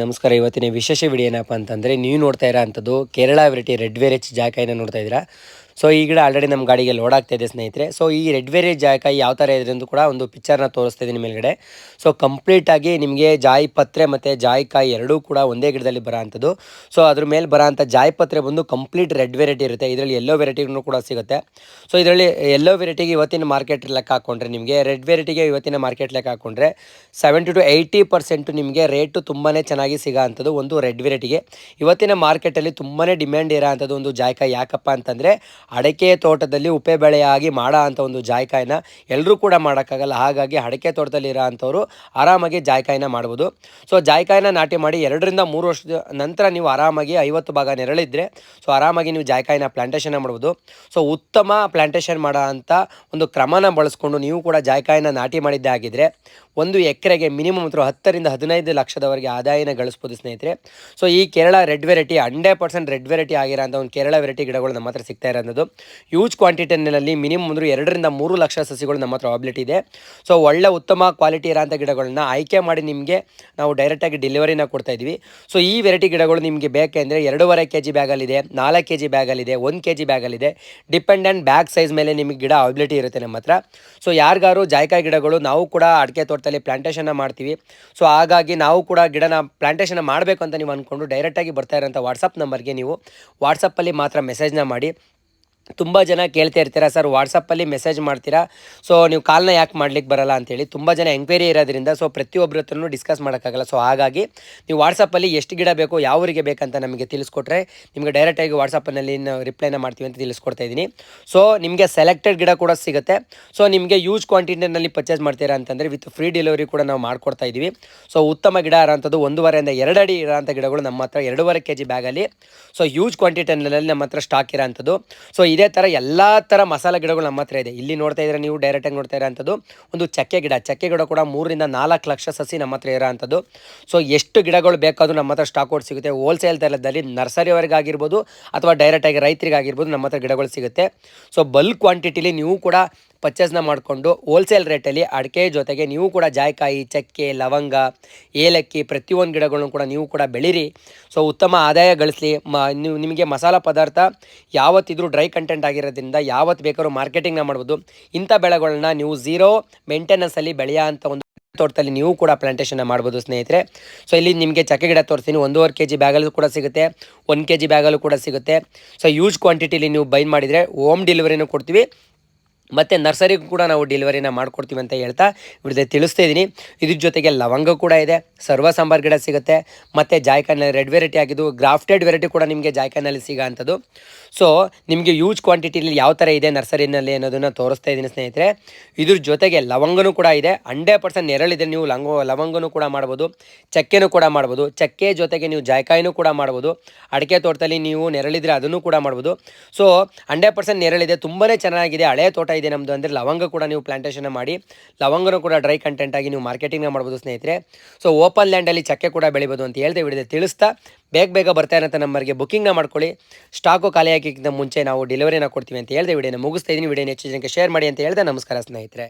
ನಮಸ್ಕಾರ. ಇವತ್ತಿನ ವಿಶೇಷ ವಿಡಿಯೋ ಏನಪ್ಪ ಅಂತಂದರೆ, ನೀವು ನೋಡ್ತಾ ಇರೋ ಅಂಥದ್ದು ಕೇರಳ ವೆರೈಟಿ ರೆಡ್ ವೆರೈಟಿ ಜಾಕಾಯಿನ ನೋಡ್ತಾ ಇದ್ದೀರಾ. ಸೊ ಈ ಗಿಡ ಆಲ್ರೆಡಿ ನಮ್ಮ ಗಾಡಿಗೆ ಲೋಡ್ ಆಗ್ತಾ ಇದೆ ಸ್ನೇಹಿತರೆ. ಸೊ ಈ ರೆಡ್ ವೆರೈಟಿ ಜಾಕಾಯಿ ಯಾವ ಥರ ಇದೆ ಅಂತ ಕೂಡ ಒಂದು ಪಿಕ್ಚರ್ನ ತೋರಿಸ್ತಾ ಇದ್ದೀನಿ ಮೇಲ್ಗಡೆ. ಸೊ ಕಂಪ್ಲೀಟಾಗಿ ನಿಮಗೆ ಜಾಯಿ ಪತ್ರೆ ಮತ್ತು ಜಾಯಿಕಾಯಿ ಎರಡೂ ಕೂಡ ಒಂದೇ ಗಿಡದಲ್ಲಿ ಬರೋ ಅಂಥದ್ದು. ಸೊ ಅದ್ರ ಮೇಲೆ ಬರೋ ಅಂಥ ಜಾಯಿ ಪತ್ರೆ ಬಂದು ಕಂಪ್ಲೀಟ್ ರೆಡ್ ವೆರೈಟಿ ಇರುತ್ತೆ. ಇದರಲ್ಲಿ ಎಲ್ಲೋ ವೆರೈಟಿನೂ ಕೂಡ ಸಿಗುತ್ತೆ. ಸೊ ಇದರಲ್ಲಿ ಎಲ್ಲೋ ವೆರೈಟಿಗೆ ಇವತ್ತಿನ ಮಾರ್ಕೆಟ್ ಲೆಕ್ಕ ಹಾಕ್ಕೊಂಡ್ರೆ, ನಿಮಗೆ ರೆಡ್ ವೆರೈಟಿಗೆ ಇವತ್ತಿನ ಮಾರ್ಕೆಟ್ ಲೆಕ್ಕ ಹಾಕ್ಕೊಂಡ್ರೆ 70 to 80% ನಿಮಗೆ ರೇಟು ತುಂಬಾ ಚೆನ್ನಾಗಿ ಸಿಗೋ ಅಂಥದ್ದು ಒಂದು ರೆಡ್ ವೆರೈಟಿಗೆ. ಇವತ್ತಿನ ಮಾರ್ಕೆಟಲ್ಲಿ ತುಂಬಾ ಡಿಮ್ಯಾಂಡ್ ಇರೋ ಅಂಥದ್ದು ಒಂದು ಜಾಯಿಕಾಯಿ. ಯಾಕಪ್ಪ ಅಂತಂದರೆ, ಅಡಿಕೆ ತೋಟದಲ್ಲಿ ಉಪ್ಪೆ ಬೆಳೆಯಾಗಿ ಮಾಡೋ ಅಂಥ ಒಂದು ಜಾಯಿಕಾಯಿನ ಎಲ್ಲರೂ ಕೂಡ ಮಾಡೋಕ್ಕಾಗಲ್ಲ. ಹಾಗಾಗಿ ಅಡಿಕೆ ತೋಟದಲ್ಲಿ ಇರೋ ಅಂಥವ್ರು ಆರಾಮಾಗಿ ಜಾಯಿಕಾಯಿನ ಮಾಡ್ಬೋದು. ಸೊ ಜಾಯಿಕಾಯಿನ ನಾಟಿ ಮಾಡಿ 2 ರಿಂದ 3 ವರ್ಷದ ನಂತರ ನೀವು ಆರಾಮಾಗಿ 50 ಭಾಗ ನೆರಳಿದ್ರೆ ಸೊ ಆರಾಮಾಗಿ ನೀವು ಜಾಯಿಕಾಯಿನ ಪ್ಲಾಂಟೇಷನ್ ಮಾಡ್ಬೋದು. ಸೊ ಉತ್ತಮ ಪ್ಲಾಂಟೇಷನ್ ಮಾಡೋ ಅಂಥ ಒಂದು ಕ್ರಮನ ಬಳಸ್ಕೊಂಡು ನೀವು ಕೂಡ ಜಾಯಿಕಾಯಿನ ನಾಟಿ ಮಾಡಿದ್ದೇ ಆಗಿದ್ದರೆ ಒಂದು ಎಕರೆಗೆ ಮಿನಿಮಮ್ 10 ರಿಂದ 15 ಲಕ್ಷದವರೆಗೆ ಆದಾಯನ ಗಳಿಸ್ಬೋದು ಸ್ನೇಹಿತರೆ. ಸೊ ಈ Kerala red variety 100% red variety ಆಗಿರೋಂಥ ಒಂದು ಕೇರಳ ವೆರೈಟಿ ಗಿಡಗಳು ನಮ್ಮ ಹತ್ರ ಸಿಗ್ತಾ ಇರೋದು. ಯೂಜ್ ಕ್ವಾಂಟಿಟಿನಲ್ಲಿ ಮಿನಿಮಮ್ 2 ರಿಂದ 3 ಲಕ್ಷ ಸಸಿಗಳು ನಮ್ಮ ಹತ್ರ ಅವೈಲಿಟಿ ಇದೆ. ಸೊ ಒಳ್ಳೆ ಉತ್ತಮ ಕ್ವಾಲಿಟಿ ಇರೋಂಥ ಗಿಡಗಳನ್ನ ಆಯ್ಕೆ ಮಾಡಿ ನಿಮಗೆ ನಾವು ಡೈರೆಕ್ಟಾಗಿ ಡೆಲಿವರಿನ ಕೊಡ್ತಾ ಇದ್ವಿ. ಸೊ ಈ ವೆರೈಟಿ ಗಿಡಗಳು ನಿಮಗೆ ಬೇಕೆಂದರೆ 2.5 kg ಬ್ಯಾಗಲ್ಲಿದೆ, 4 kg ಬ್ಯಾಗಲ್ಲಿದೆ, 1 kg ಬ್ಯಾಗಲ್ಲಿದೆ. ಡಿಪೆಂಡೆಂಟ್ ಬ್ಯಾಗ್ ಸೈಜ್ ಮೇಲೆ ನಿಮಗೆ ಗಿಡ ಅವೈಲಿಟಿ ಇರುತ್ತೆ ನಮ್ಮ ಹತ್ರ. ಸೊ ಯಾರಿಗಾರು ಜಾಯಿಕಾಯಿ ಗಿಡಗಳು ನಾವು ಕೂಡ ಅಡಿಕೆ ತೋಟದಲ್ಲಿ ಪ್ಲಾಂಟೇಷನ್ನ ಮಾಡ್ತೀವಿ. ಸೊ ಹಾಗಾಗಿ ನಾವು ಕೂಡ ಗಿಡನ ಪ್ಲಾಂಟೇಷನ್ನ ಮಾಡಬೇಕು ಅಂತ ನೀವು ಅಂದ್ಕೊಂಡು ಡೈರೆಕ್ಟಾಗಿ ಬರ್ತಾ ಇರೋಂಥ ವಾಟ್ಸಪ್ ನಂಬರ್ಗೆ ನೀವು ವಾಟ್ಸಪ್ಪಲ್ಲಿ ಮಾತ್ರ ಮೆಸೇಜ್ನ ಮಾಡಿ. ತುಂಬ ಜನ ಕೇಳ್ತಾ ಇರ್ತೀರಾ, ಸರ್ ವಾಟ್ಸಪ್ಪಲ್ಲಿ ಮೆಸೇಜ್ ಮಾಡ್ತೀರಾ, ಸೊ ನೀವು ಕಾಲ್ನ ಯಾಕೆ ಮಾಡ್ಲಿಕ್ಕೆ ಬರಲ್ಲ ಅಂತೇಳಿ ತುಂಬ ಜನ ಎಂಕ್ವೈರಿ ಇರೋದ್ರಿಂದ ಸೊ ಪ್ರತಿಯೊಬ್ಬರ ಹತ್ರನೂ ಡಿಸ್ಕಸ್ ಮಾಡೋಕ್ಕಾಗಲ್ಲ. ಸೊ ಹಾಗಾಗಿ ನೀವು ವಾಟ್ಸಪ್ಪಲ್ಲಿ ಎಷ್ಟು ಗಿಡ ಬೇಕು, ಯಾವ ಊರಿಗೆ ಬೇಕಂತ ನಮಗೆ ತಿಳಿಸ್ಕೊಟ್ರೆ ನಿಮಗೆ ಡೈರೆಕ್ಟಾಗಿ ವಾಟ್ಸಪ್ನಲ್ಲಿ ರಿಪ್ಲೈನ ಮಾಡ್ತೀವಿ ಅಂತ ತಿಳಿಸ್ಕೊಡ್ತಾ ಇದ್ದೀನಿ. ಸೊ ನಿಮಗೆ ಸೆಲೆಕ್ಟೆಡ್ ಗಿಡ ಕೂಡ ಸಿಗುತ್ತೆ. ಸೊ ನಿಮಗೆ ಯೂಜ್ ಕ್ವಾಂಟಿಟಿನಲ್ಲಿ ಪರ್ಚೇಸ್ ಮಾಡ್ತೀರಾ ಅಂತಂದರೆ ವಿತ್ ಫ್ರೀ ಡೆಲಿವರಿ ಕೂಡ ನಾವು ಮಾಡ್ಕೊಡ್ತಾ ಇದ್ದೀವಿ. ಸೊ ಉತ್ತಮ ಗಿಡ ಇರೋಂಥದ್ದು 1.5 ರಿಂದ 2 ಅಡಿ ಇರೋಂಥ ಗಿಡಗಳು ನಮ್ಮ ಹತ್ರ 2.5 kg ಬ್ಯಾಗಲ್ಲಿ ಸೊ ಯೂಜ್ ಕ್ವಾಂಟಿಟಿನಲ್ಲಿ ನಮ್ಮ ಹತ್ರ ಸ್ಟಾಕ್ ಇರೋಂಥದ್ದು. ಸೊ ಇದೇ ಥರ ಎಲ್ಲ ಥರ ಮಸಾಲೆ ಗಿಡಗಳು ನಮ್ಮ ಹತ್ರ ಇದೆ. ಇಲ್ಲಿ ನೋಡ್ತಾ ಇದ್ರೆ ನೀವು ಡೈರೆಕ್ಟಾಗಿ ನೋಡ್ತಾ ಇರೋಂಥದ್ದು ಒಂದು ಚಕ್ಕೆ ಗಿಡ ಕೂಡ 3 ರಿಂದ 4 ಲಕ್ಷ ಸಸಿ ನಮ್ಮ ಹತ್ರ ಇರೋಂಥದ್ದು. ಸೊ ಎಷ್ಟು ಗಿಡಗಳು ಬೇಕಾದರೂ ನಮ್ಮ ಹತ್ರ ಸ್ಟಾಕ್ ಔಟ್ ಸಿಗುತ್ತೆ. ಹೋಲ್ಸೇಲ್ ದರದಲ್ಲಿ ನರ್ಸರಿವರೆಗೆ ಆಗಿರ್ಬೋದು ಅಥವಾ ಡೈರೆಕ್ಟಾಗಿ ರೈತರಿಗಾಗಿರ್ಬೋದು ನಮ್ಮ ಹತ್ರ ಗಿಡಗಳು ಸಿಗುತ್ತೆ. ಸೊ ಬಲ್ಕ್ ಕ್ವಾಂಟಿಟಿಲಿ ನೀವು ಕೂಡ ಪರ್ಚೇಸ್ನ ಮಾಡಿಕೊಂಡು ಹೋಲ್ಸೇಲ್ ರೇಟಲ್ಲಿ ಅಡಿಕೆ ಜೊತೆಗೆ ನೀವು ಕೂಡ ಜಾಯಿಕಾಯಿ, ಚಕ್ಕೆ, ಲವಂಗ, ಏಲಕ್ಕಿ ಪ್ರತಿಯೊಂದು ಗಿಡಗಳನ್ನು ಕೂಡ ನೀವು ಕೂಡ ಬೆಳೀರಿ. ಸೊ ಉತ್ತಮ ಆದಾಯ ಗಳಿಸಲಿ. ನಿಮಗೆ ಮಸಾಲ ಪದಾರ್ಥ ಯಾವತ್ತಿದ್ರೂ ಡ್ರೈ ಕಂಟೆಂಟ್ ಆಗಿರೋದ್ರಿಂದ ಯಾವತ್ತು ಬೇಕಾದ್ರೂ ಮಾರ್ಕೆಟಿಂಗ್ನ ಮಾಡ್ಬೋದು. ಇಂಥ ಬೆಳೆಗಳನ್ನ ನೀವು ಝೀರೋ ಮೇಂಟೆನೆನ್ಸಲ್ಲಿ ಬೆಳೆಯೋ ಅಂಥ ಒಂದು ತೋಟದಲ್ಲಿ ನೀವು ಕೂಡ ಪ್ಲಾಂಟೇಷನ್ನ ಮಾಡ್ಬೋದು ಸ್ನೇಹಿತರೆ. ಸೊ ಇಲ್ಲಿ ನಿಮಗೆ ಚಕ್ಕೆ ಗಿಡ ತೋರಿಸ್ತೀನಿ. 1.5 kg ಬ್ಯಾಗಲ್ಲೂ ಕೂಡ ಸಿಗುತ್ತೆ, 1 kg ಬ್ಯಾಗಲ್ಲೂ ಕೂಡ ಸಿಗುತ್ತೆ. ಸೊ ಯೂಜ್ ಕ್ವಾಂಟಿಟಿಲಿ ನೀವು ಬೈ ಮಾಡಿದರೆ ಹೋಮ್ ಡೆಲಿವರಿನೂ ಕೊಡ್ತೀವಿ ಮತ್ತು ನರ್ಸರಿಗೂ ಕೂಡ ನಾವು ಡೆಲಿವರಿನ ಮಾಡ್ಕೊಡ್ತೀವಿ ಅಂತ ಹೇಳ್ತಾ ಇವ್ರದ್ದು ತಿಳಿಸ್ತಾ ಇದ್ದೀನಿ. ಇದ್ರ ಜೊತೆಗೆ ಲವಂಗ ಕೂಡ ಇದೆ, ಸರ್ವ ಸಾಂಬಾರು ಗಿಡ ಸಿಗುತ್ತೆ ಮತ್ತು ಜಾಯಿಕಾಯಿನಲ್ಲಿ ರೆಡ್ ವೆರೈಟಿ ಆಗಿದ್ದು ಗ್ರಾಫ್ಟೆಡ್ ವೆರೈಟಿ ಕೂಡ ನಿಮಗೆ ಜಾಯಿಕಾಯಿನಲ್ಲಿ ಸಿಗೋ ಅಂಥದ್ದು. ಸೊ ನಿಮಗೆ ಯೂಜ್ ಕ್ವಾಂಟಿಟಿಲಿ ಯಾವ ಥರ ಇದೆ ನರ್ಸರಿನಲ್ಲಿ ಅನ್ನೋದನ್ನು ತೋರಿಸ್ತಾ ಇದ್ದೀನಿ ಸ್ನೇಹಿತರೆ. ಇದ್ರ ಜೊತೆಗೆ ಲವಂಗನೂ ಕೂಡ ಇದೆ, 100% ನೆರಳಿದೆ. ನೀವು ಲವಂಗನೂ ಕೂಡ ಮಾಡ್ಬೋದು, ಚಕ್ಕೆನೂ ಕೂಡ ಮಾಡ್ಬೋದು. ಚಕ್ಕೆ ಜೊತೆಗೆ ನೀವು ಜಾಯಿಕಾಯಿನೂ ಕೂಡ ಮಾಡ್ಬೋದು. ಅಡಿಕೆ ತೋಟದಲ್ಲಿ ನೀವು ನೆರಳಿದ್ರೆ ಅದನ್ನು ಕೂಡ ಮಾಡ್ಬೋದು. ಸೊ 100% ನೆರಳಿದೆ, ತುಂಬಾ ಚೆನ್ನಾಗಿದೆ. ಹಳೆ ತೋಟ ಇದೆ ನಮ್ಮದು ಅಂದರೆ ಲವಂಗ ಕೂಡ ನೀವು ಪ್ಲಾಂಟೇಷನ್ ಮಾಡಿ ಲವಂಗನೂ ಕೂಡ ಡ್ರೈ ಕಂಟೆಂಟ್ ಆಗಿ ನೀವು ಮಾರ್ಕೆಟಿಂಗ್ನ ಮಾಡ್ಬೋದು ಸ್ನೇಹಿತರೆ. ಸೊ ಓಪನ್ ಲ್ಯಾಂಡಲ್ಲಿ ಚಕ್ಕೆ ಕೂಡ ಬೆಳಿಬೋದು ಅಂತ ಹೇಳ್ದೆ ವಿಡಿಯೋ ತಿಳಿಸ್ತಾ ಬೇಗ ಬರ್ತಾ ಇರೋಂಥ ನಂಬರ್ಗೆ ಬುಕ್ಕಿಂಗ್ನ ಮಾಡ್ಕೊಳ್ಳಿ. ಸ್ಟಾಕು ಖಾಲಿ ಹಾಕಿಕ್ಕಿಂತ ಮುಂಚೆ ನಾವು ಡೆಲಿವರಿನ ಕೊಡ್ತೀವಿ ಅಂತ ಹೇಳ್ದೆ ವಿಡಿಯೋನ ಮುಗಿಸ್ತಾ ಇದ್ದೀನಿ. ವಿಡಿಯೋನ ಹೆಚ್ಚು ಜನಕ್ಕೆ ಶೇರ್ ಮಾಡಿ ಅಂತ ಹೇಳ್ದೆ. ನಮಸ್ಕಾರ ಸ್ನೇಹಿತರೆ.